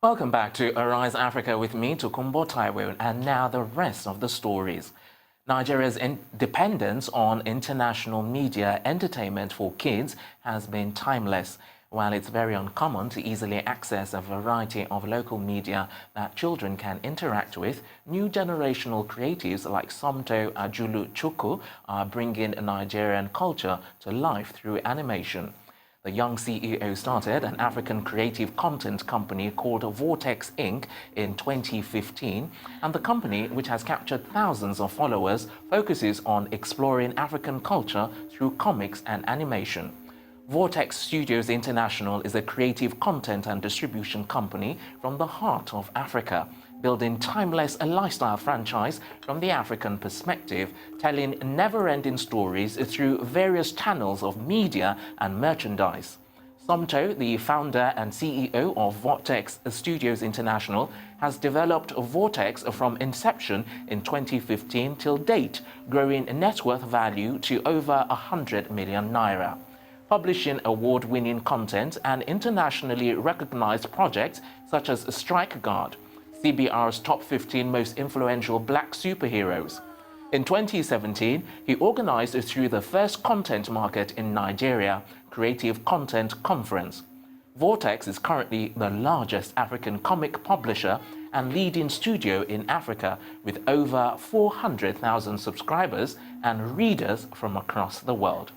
Welcome back to Arise Africa with me, Tokunbo Taiwo, and now the rest of the stories. Nigeria's dependence on international media entertainment for kids has been timeless. While it's very uncommon to easily access a variety of local media that children can interact with, new generational creatives like Somto Ajuluchukwu are bringing Nigerian culture to life through animation. The young CEO started an African creative content company called Vortex Inc. in 2015, and the company, which has captured thousands of followers, focuses on exploring African culture through comics and animation. Vortex Studios International is a creative content and distribution company from the heart of Africa, building timeless lifestyle franchise from the African perspective, telling never-ending stories through various channels of media and merchandise. Somto, the founder and CEO of Vortex Studios International, has developed Vortex from inception in 2015 till date, growing net worth value to over 100 million naira. Publishing award-winning content and internationally recognized projects such as Strike Guard, CBR's top 15 most influential black superheroes. In 2017, he organized through the first content market in Nigeria, Creative Content Conference. Vortex is currently the largest African comic publisher and leading studio in Africa, with over 400,000 subscribers and readers from across the world.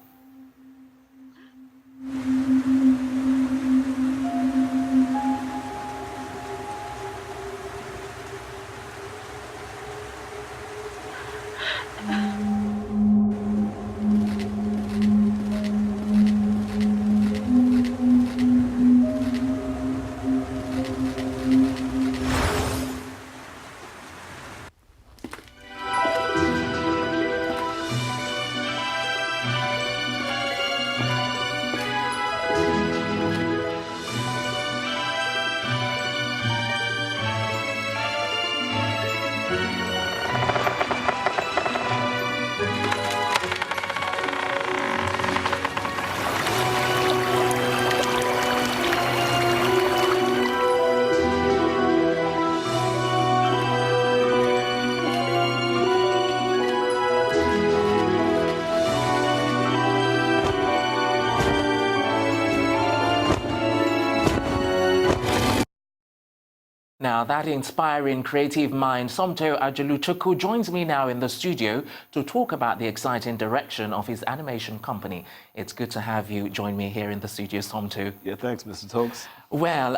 Now, that inspiring creative mind, Somto Ajuluchukwu, joins me now in the studio to talk about the exciting direction of his animation company. It's good to have you join me here in the studio, Somto. Yeah, thanks, Mr. Tokes. Well,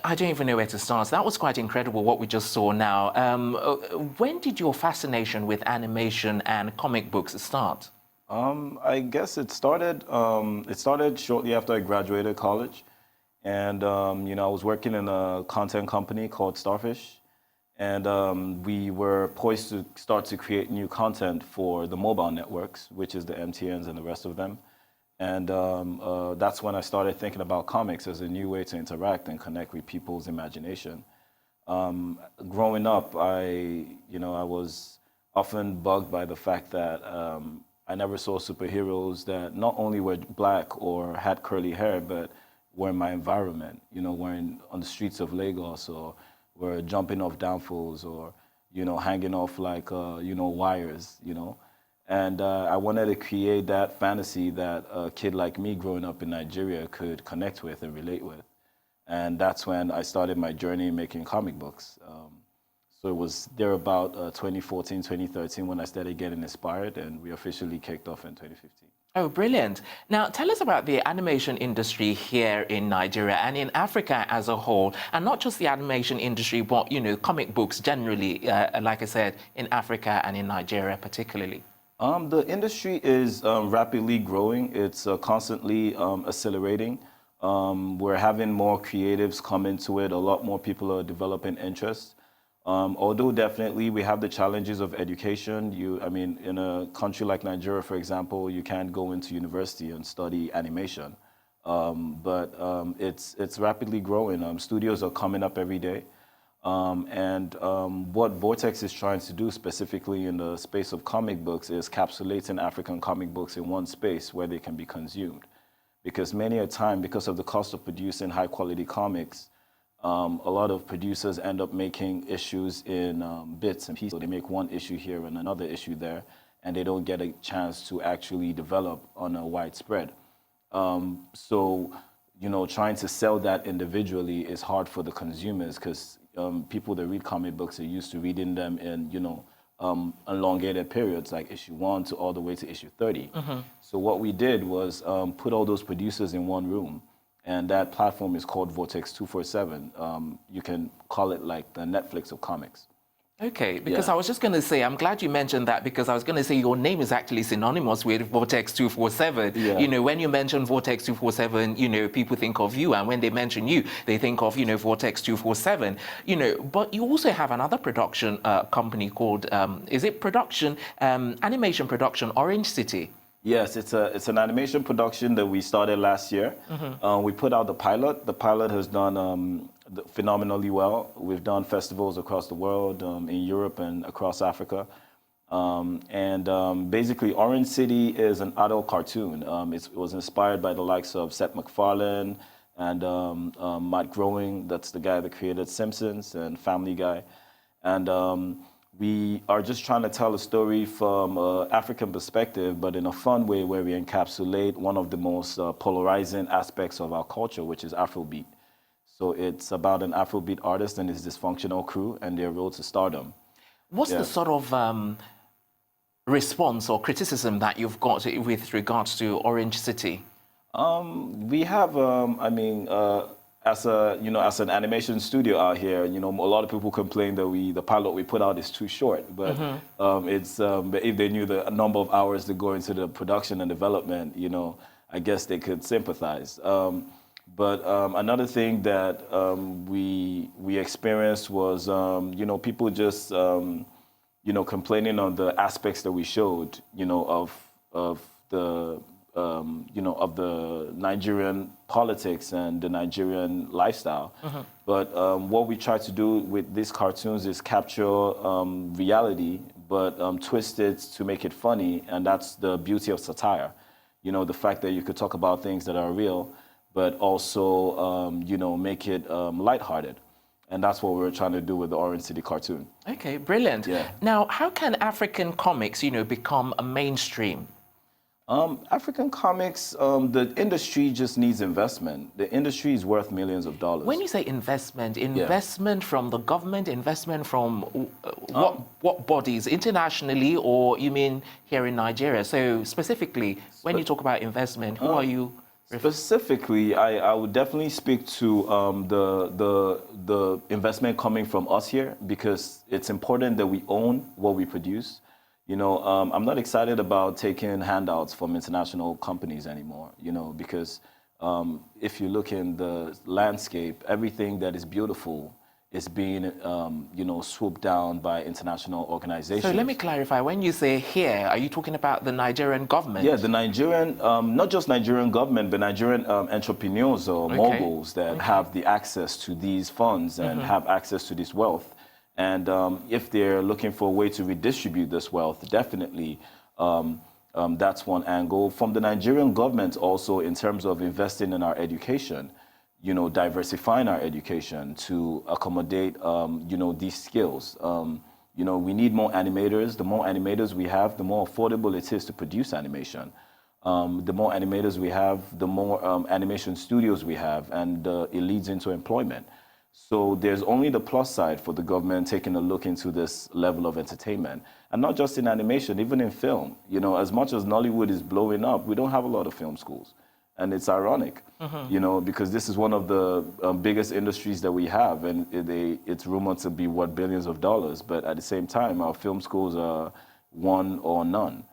I don't even know where to start. That was quite incredible, what we just saw now. When did your fascination with animation and comic books start? I guess it started shortly after I graduated college. And, I was working in a content company called Starfish. And we were poised to start to create new content for the mobile networks, which is the MTNs and the rest of them. And that's when I started thinking about comics as a new way to interact and connect with people's imagination. Growing up, I was often bugged by the fact that I never saw superheroes that not only were black or had curly hair, but were in my environment, were on the streets of Lagos, or were jumping off downfalls, or, hanging off like, wires, And I wanted to create that fantasy that a kid like me growing up in Nigeria could connect with and relate with. And that's when I started my journey making comic books. So it was there about 2014, 2013 when I started getting inspired, and we officially kicked off in 2015. Oh, brilliant. Now, tell us about the animation industry here in Nigeria and in Africa as a whole, and not just the animation industry, but, comic books generally, like I said, in Africa and in Nigeria particularly. The industry is rapidly growing. It's constantly accelerating. We're having more creatives come into it. A lot more people are developing interest. Although definitely we have the challenges of education. In a country like Nigeria, for example, you can't go into university and study animation. But it's rapidly growing. Studios are coming up every day. What Vortex is trying to do specifically in the space of comic books is capsulating African comic books in one space where they can be consumed. Because many a time, because of the cost of producing high quality comics, a lot of producers end up making issues in bits and pieces. So they make one issue here and another issue there, and they don't get a chance to actually develop on a widespread. So, trying to sell that individually is hard for the consumers because people that read comic books are used to reading them in, elongated periods, like issue 1 to all the way to issue 30. So what we did was put all those producers in one room, and that platform is called Vortex 247. You can call it like the Netflix of comics. Okay, because I was just going to say, I'm glad you mentioned that, because I was going to say your name is actually synonymous with Vortex 247. Yeah. When you mention Vortex 247, people think of you, and when they mention you, they think of, Vortex 247. But you also have another production company called, animation production, Orange City? Yes, it's an animation production that we started last year. We put out the pilot. The pilot has done phenomenally well. We've done festivals across the world, in Europe and across Africa. Basically, Orange City is an adult cartoon. It was inspired by the likes of Seth MacFarlane and Matt Groening. That's the guy that created Simpsons and Family Guy. And we are just trying to tell a story from an African perspective, but in a fun way where we encapsulate one of the most polarizing aspects of our culture, which is Afrobeat. So it's about an Afrobeat artist and his dysfunctional crew and their road to stardom. What's the sort of response or criticism that you've got with regards to Orange City? We have, as an animation studio out here, a lot of people complain that the pilot we put out is too short. But but if they knew the number of hours that go into the production and development, I guess they could sympathize. But another thing that we experienced was, people just, complaining on the aspects that we showed, of the Nigerian politics and the Nigerian lifestyle. But what we try to do with these cartoons is capture reality, but twist it to make it funny, and that's the beauty of satire. The fact that you could talk about things that are real, but also, make it lighthearted. And that's what we're trying to do with the Orange City cartoon. Okay, brilliant. Yeah. Now, how can African comics, become a mainstream? African comics, the industry just needs investment. The industry is worth millions of dollars. When you say investment from the government, investment from what bodies, internationally, or you mean here in Nigeria? So specifically, when you talk about investment, who are you? Specifically, I would definitely speak to the investment coming from us here, because it's important that we own what we produce. I'm not excited about taking handouts from international companies anymore, because if you look in the landscape, everything that is beautiful is being, swooped down by international organizations. So let me clarify. When you say here, are you talking about the Nigerian government? Yeah, the Nigerian, not just Nigerian government, but Nigerian entrepreneurs or moguls that have the access to these funds and have access to this wealth. And if they're looking for a way to redistribute this wealth, definitely that's one angle. From the Nigerian government also, in terms of investing in our education, diversifying our education to accommodate, these skills. We need more animators. The more animators we have, the more affordable it is to produce animation. The more animators we have, the more animation studios we have, and it leads into employment. So there's only the plus side for the government taking a look into this level of entertainment. And not just in animation, even in film. As much as Nollywood is blowing up, we don't have a lot of film schools. And it's ironic, because this is one of the biggest industries that we have, and it's rumored to be worth billions of dollars. But at the same time, our film schools are one or none,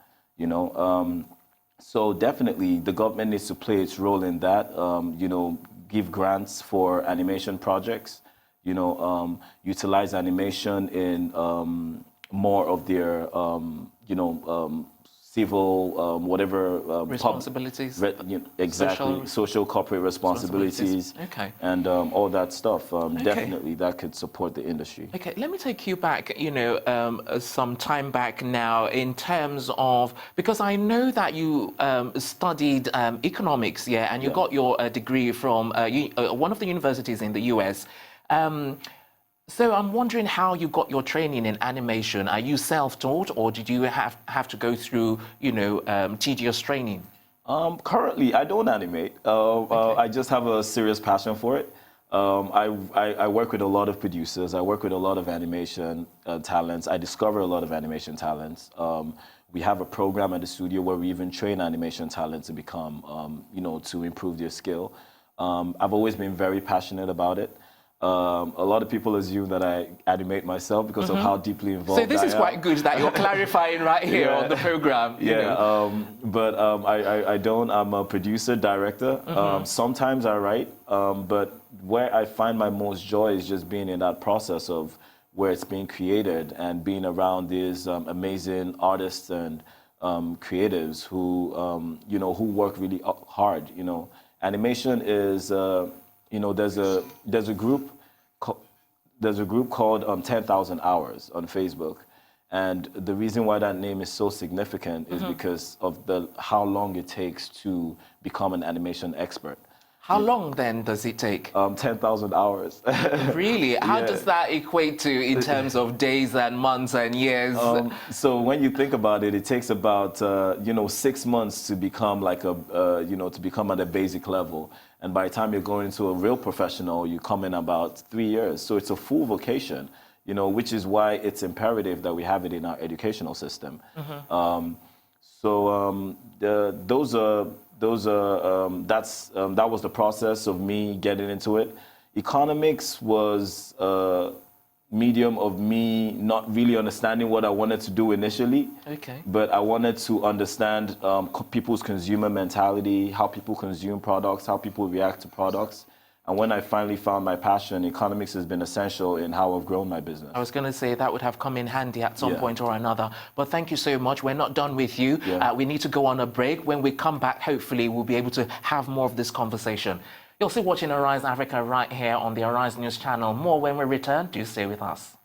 So definitely the government needs to play its role in that, give grants for animation projects, utilize animation in more of their, civil, whatever responsibilities. Exactly, social corporate responsibilities. Okay. And all that stuff. Definitely, that could support the industry. Okay, let me take you back, some time back now, in terms of, because I know that you studied economics, and you got your degree from one of the universities in the US. So I'm wondering how you got your training in animation. Are you self-taught, or did you have to go through, tedious training? Currently, I don't animate. I just have a serious passion for it. I work with a lot of producers. I work with a lot of animation talents. I discover a lot of animation talents. We have a program at the studio where we even train animation talent to become, to improve their skill. I've always been very passionate about it. A lot of people assume that I animate myself because of how deeply involved I am. So this is quite good that you're clarifying right here on the program. But I don't. I'm a producer, director. Sometimes I write, but where I find my most joy is just being in that process of where it's being created and being around these amazing artists and creatives who, who work really hard. Animation is, there's a group called 10,000 Hours on Facebook. And the reason why that name is so significant is because of how long it takes to become an animation expert. How long then does it take? 10,000 hours. Really? How does that equate to in terms of days and months and years? So when you think about it, it takes about 6 months to become to become at a basic level. And by the time you're going into a real professional, you come in about 3 years. So it's a full vocation, which is why it's imperative that we have it in our educational system. That was the process of me getting into it. Economics was a medium of me not really understanding what I wanted to do initially. Okay. But I wanted to understand people's consumer mentality, how people consume products, how people react to products. And when I finally found my passion, economics has been essential in how I've grown my business. I was going to say that would have come in handy at some point or another. But thank you so much. We're not done with you. We need to go on a break. When we come back, hopefully, we'll be able to have more of this conversation. You're still watching Arise Africa right here on the Arise News channel. More when we return. Do stay with us.